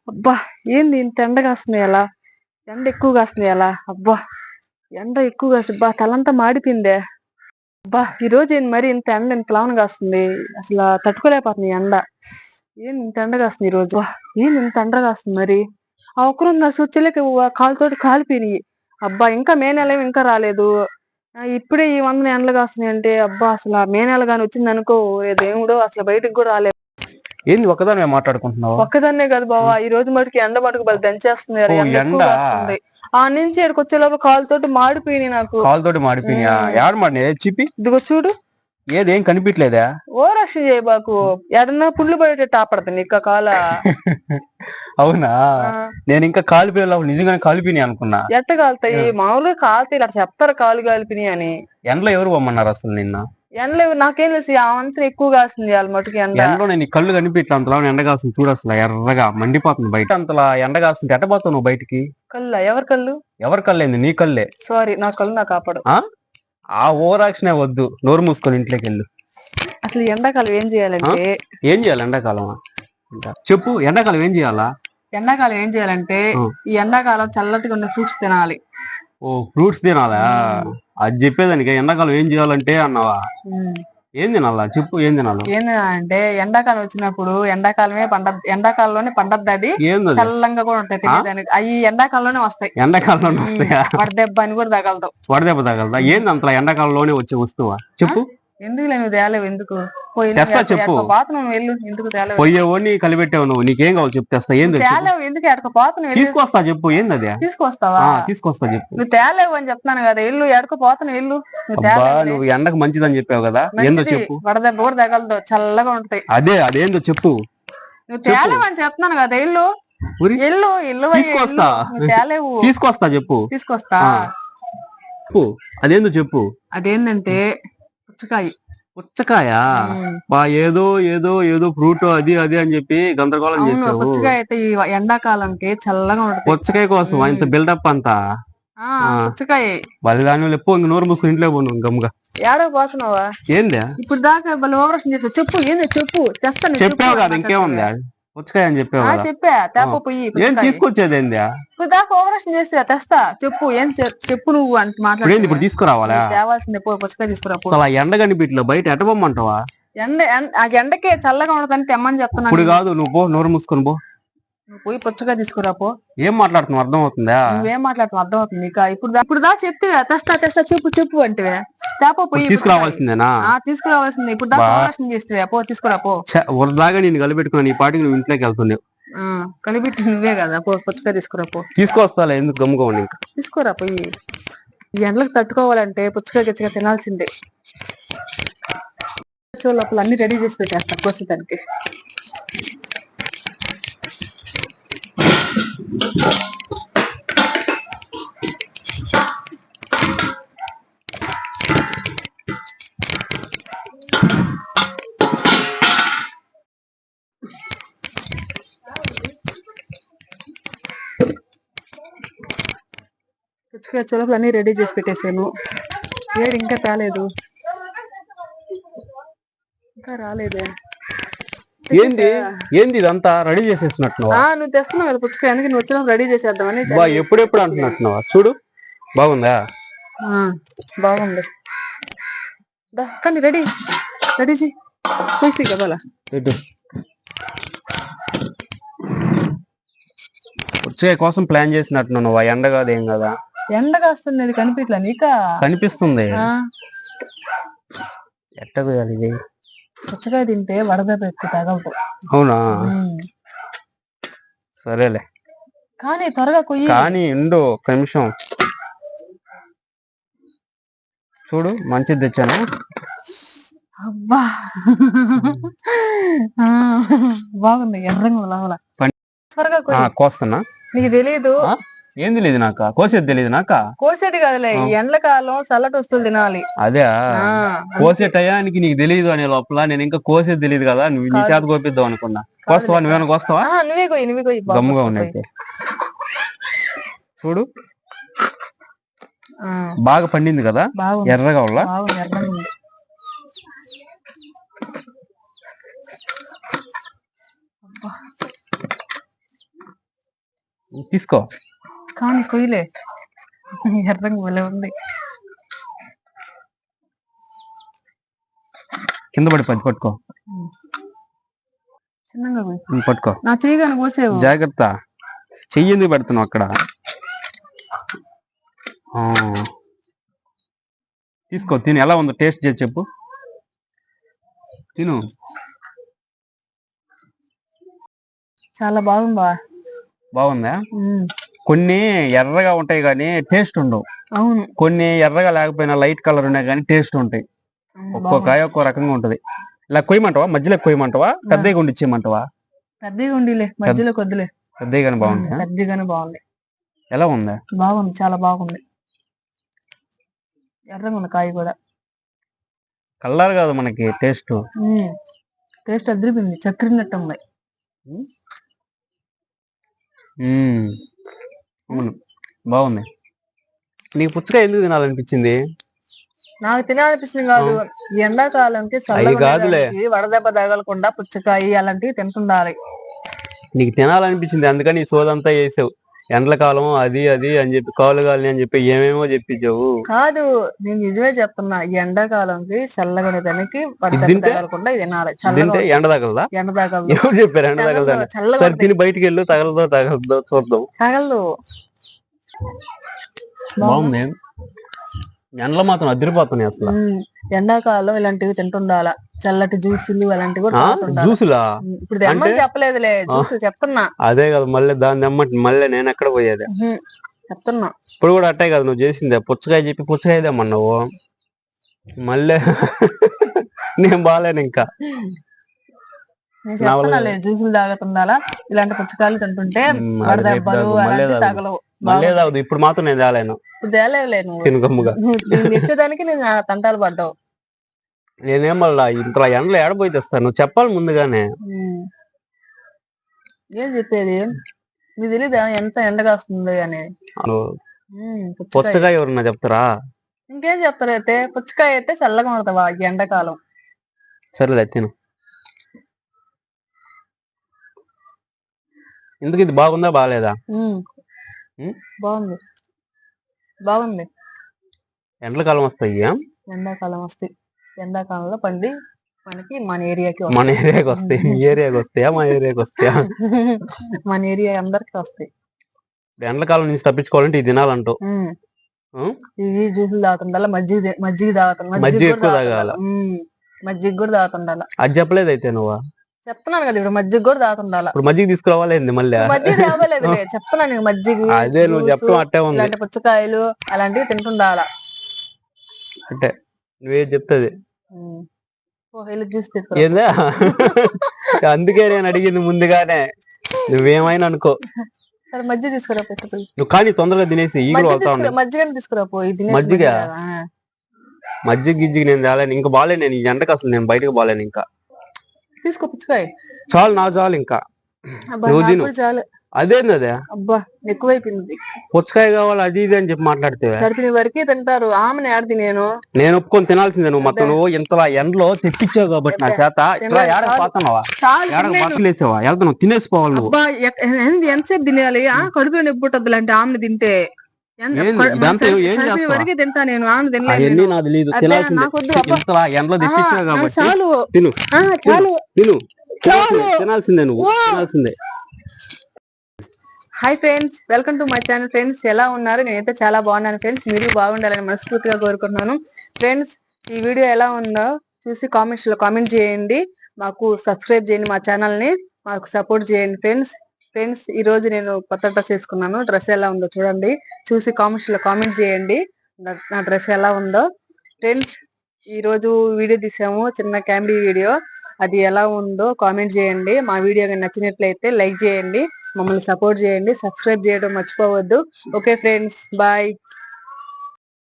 అబ్బా! ఏంది ఇంత ఎండ కాస్తుంది ఎలా? ఎండ ఎక్కువ కాస్తుంది ఎలా? అబ్బా! ఎండ ఎక్కువ కాస్తుంది. తలంతా మాడిపోయిందే. అబ్బా! ఈరోజు ఏంది మరి ఇంత ఎండ ఇంతలాన కాస్తుంది. అసల తట్టుకోలేకపోతుంది ఎండ. ఏంది ఇంత ఎండ కాస్తుంది ఈరోజు. ఏంది ఇంత ఎండ కాస్తుంది మరి. ఆ ఒక్కరోజు నా సూచనలకి కాలుతోటి కాలిపోయినాయి. అబ్బా! ఇంకా మే నెల ఇంకా రాలేదు. ఇప్పుడే ఈ వందన ఎండలు కాస్తున్నాయంటే అబ్బా! అసల మే నెల గాని వచ్చిందనుకో ఓరే దేవుడో అసలు బయటకి కూడా రాలేదు. ఏంది ఒక్కదానివే మాట్లాడుకుంటున్నావు? ఒక్కదాన్నే కాదు బావ, ఈ రోజు మటుకు ఎండ మటుకు బలి దంచేస్తుంది. ఎండ ఎక్కువ కాస్తుంది. ఆ నుంచి ఇక్కడికి వచ్చే లోపల కాలుతోటి మాడిపోయినాయి నాకు. కాలుతోటి మాడిపోయినాయా? ఏడ మాడినాయి చిప్పి? ఇదిగో చూడు. ఏదేం కనిపించలేదా? ఓ రక్ష చేయబాకు. ఎడన్నా పుళ్ళు పడేటట్టు ఆపడతాను ఇక కాల. అవునా? నేను ఇంకా కాలిపోయేలా నిజంగానే కాలిపోయినాయి అనుకున్నా. ఎట్ట కాలుతాయి? మామూలుగా కాలుతాయి ఇలా చెప్తారు కాలు కాలిపోయినాయి అని. ఎండలో ఎవరు పొమ్మన్నారు అసలు నిన్న? ఎండలో నాకేం తెలుసు, ఆ అంతా ఎక్కువ కాస్తుంది వాళ్ళ మటుకు ఎండ. ఎండలో నేను కళ్ళు కనిపించలే అంతలా ఎండ కాస్తుంది. చూడు అసలు ఎర్రగా మండిపోతుంది బయట. అంతలా ఎండ కాస్తుంది ఎట్టబోతావు నువ్వు బయటికి? కళ్ళు ఎవరి కళ్ళు? ఎవరి కళ్ళేంది? నీ కళ్ళే. సారీ, నా కళ్ళు నాకు కాపాడు. ఆ ఓవరాక్షనే వద్దు, నోరు మూసుకొని ఇంట్లోకి వెళ్ళు. అసలు ఎండాకాలం ఏం చేయాలంటే ఏం చేయాలి? ఎండాకాలం చెప్పు. ఎండాకాలం ఏం చేయాలా? ఎండాకాలం ఏం చేయాలంటే ఈ ఎండాకాలం చల్లటిగా ఉన్న ఫ్రూట్స్ తినాలి. ఓ ఫ్రూట్స్ తినాలా? అది చెప్పేదానికి ఎండాకాలం ఏం చేయాలంటే అన్నావా? ఏం తినాలా చెప్పు. ఏం తినాలి? ఏం తినాలంటే ఎండాకాలం వచ్చినప్పుడు ఎండాకాలంలోనే పండద్ది. అది చల్లంగా కూడా ఉంటాయి తినేదానికి. అవి ఎండాకాలంలోనే వస్తాయి. ఎండాకాలంలోనే వస్తాయా? వడదెబ్బ అని కూడా తగలదు. వడదెబ్బ తగలదా? ఏంది అంతలా ఎండాకాలంలోనే వచ్చే వస్తువా చెప్పు. ఎందుకు నువ్వు తేలేవు? ఎందుకు చెప్పు. వెళ్ళు. ఎందుకు తేలేవు? పోయేవాడిని కలిపెట్టావు నువ్వు. నీకేం కావాలి చెప్పు, తెస్తా. ఏంది తేలేవు? ఎందుకు ఎడకపోతున్నావు? తీసుకొస్తా చెప్పు. ఏంది అది? తీసుకొస్తావా? తీసుకొస్తా చెప్పు. నువ్వు తేలేవు అని చెప్తాను కదా. ఇల్లు ఎడకపోతున్నావు. ఇల్లు నువ్వు ఎండకు మంచిదని చెప్పావు కదా. ఏందో చెప్పు. వడదెబ్బ కూడా తగలదు, చల్లగా ఉంటాయి. అదేందో చెప్పు. నువ్వు తేలేవు అని చెప్తున్నాను కదా. ఇల్లు ఇల్లు ఇల్లు తీసుకొస్తా. తేలేవు. తీసుకొస్తా చెప్పు. తీసుకొస్తా. అదేందో చెప్పు. అదేంటంటే పుచ్చకాయ. పుచ్చకాయ? ఏదో ఏదో ఏదో ఫ్రూట్ అది అది అని చెప్పి గందరగోళం చేసావు. పుచ్చకాయ అయితే ఈ ఎండాకాలంకి చల్లగా ఉంటుంది. పుచ్చకాయ కోసం ఇంత బిల్డప్ అంతా? పుచ్చకాయ బలిదాని ఎప్పు నోరు మూసుకుని ఇంట్లో పోను గమ్ముగా. ఏడో పోతున్నావా? ఏంది ఇప్పుడు దాకా ఓవరాక్షన్ చేసావు. చెప్పు. ఏంది చెప్పు. తెస్తాను. చెప్పావు కదా, ఇంకేముంది? పుచ్చకాయ అని చెప్పావు. చెప్పా. తేప పోయి ఏం తీసుకొచ్చేది ఏంది? ఇప్పుడు దాకా ఓవరాక్షన్ చేస్తా. తెస్తా. చెప్పు. ఏం చెప్పు నువ్వు అంటే మాట్లాడు. ఇప్పుడు తీసుకురావాలా? తేవాల్సిందే. పుచ్చకాయ తీసుకురా. అలా ఎండ కనిపిట్లో బయట ఎట్టబొమ్మంటావా? ఎండకే చల్లగా ఉండదని తెమ్మని చెప్తున్నా. ఇప్పుడు కాదు, నువ్వు పో, నోరు మూసుకొని పో. నువ్వు పోయి పుచ్చకాయ తీసుకురా పో. ఏం మాట్లాడుతున్నావు అర్థం అవుతుందా? నువ్వేం మాట్లాడుతున్నావు అర్థం అవుతుంది. ఇప్పుడు దా చెప్తే తెస్తా చెప్పు అంటే తేపో పోయి తీసుకురావాల్సిందేనా? తీసుకురావాల్సిందే. ఇప్పుడు దాకా ఓవరాక్షన్ చేస్తే పో, తీసుకురా పో. వరదాగా నేను కలిపెట్టుకున్నా. నీ పాటికి నువ్వు ఇంట్లోకి వెళ్తున్నావు. కలిపెట్టి నువ్వే కదా. పో, పుచ్చకాయ తీసుకురా పో. తీసుకొస్తాలే, ఎందుకు గమ్ముగా ఉండి. ఇంకా తీసుకురా పోయి. ఈ ఎండలకు తట్టుకోవాలంటే పుచ్చకాయ గచ్చిగా తినాల్సిందే. లోపల అన్ని రెడీ చేసి పెట్టేస్తా కోసేదానికి. పుచ్చకాయ లోపల అన్ని రెడీ చేసి పెట్టేసాను. వేడి ఇంకా తేలేదు. ఇంకా రాలేదే. ఏంది ఇదంతా రెడీ చేసేసినట్టు? నువ్వు తెస్తున్నావు కదా పుచ్చకాయ, అందుకే నువ్వు వచ్చినప్పుడు రెడీ చేసేద్దామని. ఎప్పుడెప్పుడు అంటున్నట్టున్నావా? చూడు, బాగుందా? బాగుంది. కానీ రెడీ చేసి కదా. పుచ్చకాయ కోసం ప్లాన్ చేసినట్టున్నావు. ఎండ కాదు ఏం కదా. ఎండ కాస్తుంది కనిపించలే నీకా? కనిపిస్తుంది. ఎట్ట ఇది? పుచ్చకాయ తింటే వడదెబ్బ ఎక్కువ తగలదు. అవునా? సరేలే కానీ త్వరగా కొయ్యి. కానీ ఎండు ఒక నిమిషం. చూడు, మంచిది తెచ్చాను. అబ్బా బాగుంది. ఎర్రంగా లోపల. త్వరగా కోస్తున్నా. నీకు తెలీదు? ఏం తెలియదు నాక? కోసేది తెలియదు నాక? కోసేది కాదులే, ఎండాకాలం చల్లటి వస్తువులు తినాలి. అదే కోసే టయానికి నీకు తెలియదు అనే లోపల నేను ఇంకా కోసేది తెలియదు కదా. నువ్వు నీ చేత కోపిద్దాం అనుకున్నా. కోస్తావా? నువ్వేనా కోస్తావా? నువ్వే కొయ్యి. గమ్ముగా ఉన్నాయి. చూడు, బాగా పండింది కదా. ఎర్రగా ఉన్నా. తీసుకో. కానీ కొయ్యలే, ఎర్రంగా భలే ఉంది. కింద పడి పట్టుకో, చిన్నగా పట్టుకో. నా చెయ్యగానే కోసేవు. జాగ్రత్త, చెయ్యి ఎందుకు పెడుతున్నావు అక్కడ? తీసుకో, తిని ఎలా ఉందో టేస్ట్ చేసి చెప్పు. తిను. చాలా బాగుందా? బాగుందా? కొన్ని ఎర్రగా ఉంటాయి కానీ టేస్ట్ ఉండవు. అవును. కొన్ని ఎర్రగా లేకపోయినా లైట్ కలర్ ఉన్నాయి కానీ టేస్ట్ ఉంటాయి. ఒక్కో కాయ ఒక్కో రకంగా ఉంటది. ఇలా కొయ్యమంటావా? మధ్యలో కొయ్యమంటావా? పెద్దగా ఉండి ఇచ్చేయమంటావా? పెద్దగా ఉండిలే, మధ్యలో కొద్దిలే. పెద్దగానే బాగుంది. పెద్దగానే బాగుంది. ఎలా ఉందా? బాగుంది, చాలా బాగుంది. ఎర్రగా ఉంది కాయ కూడా. కలర్ కాదు మనకి టేస్ట్. టేస్ట్ అదిరిపోయింది, చక్కెరనట్టు ఉంది. అవును, బాగుంది. నీకు పుచ్చకాయ ఎందుకు తినాలనిపించింది? నాకు తినాలనిపిస్తుంది కాదు, ఎండాకాలంకి కాదులే, వడదెబ్బ తగలకుండా పుచ్చకాయ అలాంటివి తింటుండాలి. నీకు తినాలనిపించింది అందుకని ఈ సోదంతా చేసావు. ఎండలకాలం అది అది అని చెప్పి, కాలు కాలని అని చెప్పి ఏమేమో చెప్పించావు. కాదు, నేను నిజమే చెప్తున్నా. ఎండాకాలంకి చల్లగా ఉండడానికి వడదెబ్బ తగలకుండా తినాలి. తింటే ఎండ తగలదా? ఎండ తగలదు. ఎవరు చెప్పారు ఎండ తగలదా? చల్లగా తిని బయటికి వెళ్ళు, తగలదో చూద్దాం. తగలదు. బాగుంది. ఎండలో మాత్రం అదిరిపోతున్నాయి అసలు. ఎండాకాలం ఇలాంటివి తింటుండాల. చల్లటి జ్యూసులు అలాంటివి కూడా. జ్యూసులా? ఇప్పుడు తెమ్మని చెప్పలేదులే, జ్యూస్ చెప్తున్నా. అదే కదా, మళ్ళీ దాన్ని తెమ్మంటే మళ్ళీ నేను ఎక్కడ పోయేది చెప్తున్నా. ఇప్పుడు కూడా అట్టే కదా నువ్వు చేసిందే, పుచ్చకాయ చెప్పి పుచ్చకాయ తెమ్మన్నావు. మళ్ళీ నేను బాగాలేను ఇంకా. నేను చెప్తున్నాలే, జ్యూసులు తాగుతుండాలా, ఇలాంటి పుచ్చకాయలు తింటుంటే వడదెబ్బలు అలాంటివి తగలవు. మళ్ళీ ఇప్పుడు మాత్రం నేను తేలేను. తేలేవులేను, ఇచ్చేదానికి నేను తంటాలు పడ్డావు. నేనేం మళ్ళా ఇంతలా ఎండలో ఏడపోయి తెస్తాను, నువ్వు చెప్పాలి ముందుగానే. ఏం చెప్పేది? నీకు తెలీదా ఎంత ఎండగా వస్తుంది అని? పుచ్చకాయ ఎవరన్నా చెప్తారా? ఇంకేం చెప్తారైతే? పుచ్చకాయ అయితే చల్లగా ఉంటదవా ఎండాకాలం. సరేలే, తిను. ఎందుకు ఇది బాగుందా బాగాలేదా? బాగుంది, బాగుంది. ఎండాకాలం వస్తాయి. ఎండాకాలం వస్తాయి. ఎండాకాలంలో పండి మనకి మన ఏరియాకి వస్తాయి. మీ ఏరియాకి వస్తాయా? మా ఏరియాకి వస్తాయా? మన ఏరియా అందరికి వస్తాయి. ఎండాకాలం నుంచి తప్పించుకోవాలంటే ఇది తినాలంటావు. ఇవి జ్యూసులు తాగుతుండాల, మజ్జిగ తాగుతుండాలి. మజ్జిగ ఎక్కువ తాగాల. మజ్జిగ కూడా తాగుతుండాల. అది చెప్పలేదు అయితే నువ్వు. చెప్తున్నాను కదా, ఇప్పుడు మజ్జిగ కూడా తాగుతుండాల. ఇప్పుడు మజ్జిగ తీసుకురావాలి మళ్ళీ? మజ్జిగ తేవలేదు, చెప్తున్నా నీకు. మజ్జిగ, అదే నువ్వు చెప్పడం అట్టే ఉంది. ఇలాంటి పుచ్చకాయలు అలాంటివి తింటుండాల అంటే. నువ్వేం చెప్తుంది? జ్యూస్ ఏందా? అందుకే నేను అడిగింది ముందుగానే, నువ్వేమైనా అనుకో. సరే, మజ్జిగ తీసుకురా. నువ్వు కానీ తొందరగా తినేసి మజ్జిగ తీసుకురా. మజ్జిగ గిజ్జిగ నేను తేలేను, ఇంకా బాగాలేను నేను. ఈ ఎండకు అసలు నేను బయటకు బాగాలేను ఇంకా. తీసుకో పుచ్చకాయ. చాలు, నా చాలు ఇంకా. చాలు. అదేంది అదే? అబ్బా, ఎక్కువైపోయింది. పుచ్చకాయ కావాలి అది ఇది అని చెప్పి మాట్లాడితే సరిపోయిన వరకే తింటారు. ఆమెను ఆడది నేను ఒప్పుకొని తినాల్సిందే. నువ్వు మొత్తం నువ్వు ఇంతలా ఎండలో తెప్పించావు కాబట్టి నా చేత పోతున్నావా? పక్కలేసావా? వెళ్తున్నావు, తినేసిపోవాలి నువ్వు. ఎంతసేపు తినాలి? కడుపులో నొప్పి పుట్టద్దు అంటే ఆమెను తింటే. వరకే తింటా నేను, ఆమె తినలేదు. ఇంతలా ఎండలో తెప్పించావు కాబట్టి తిను, తిను, తినాల్సిందే నువ్వు, తినాల్సిందే. Hi friends, welcome to my channel. Friends, ఎలా ఉన్నారు? నేనైతే చాలా బాగున్నాను ఫ్రెండ్స్. మీరు బాగుండాలని మనస్ఫూర్తిగా కోరుకుంటున్నాను. ఫ్రెండ్స్, ఈ వీడియో ఎలా ఉందో చూసి కామెంట్స్ లో కామెంట్ చేయండి. మాకు సబ్స్క్రైబ్ చేయండి, మా ఛానల్ ని మాకు సపోర్ట్ చేయండి ఫ్రెండ్స్. ఈ రోజు నేను కొత్త డ్రెస్ వేసుకున్నాను. డ్రెస్ ఎలా ఉందో చూడండి, చూసి కామెంట్స్ లో కామెంట్ చేయండి నా డ్రెస్ ఎలా ఉందో. ఫ్రెండ్స్, ఈ రోజు వీడియో తీసాము, చిన్న కామెడీ వీడియో. అది ఎలా ఉందో కామెంట్ చేయండి. మా వీడియో నచ్చినట్లయితే లైక్ చేయండి, మమ్మల్ని సపోర్ట్ చేయండి, సబ్స్క్రైబ్ చేయడం మర్చిపోవద్దు. Okay friends, bye.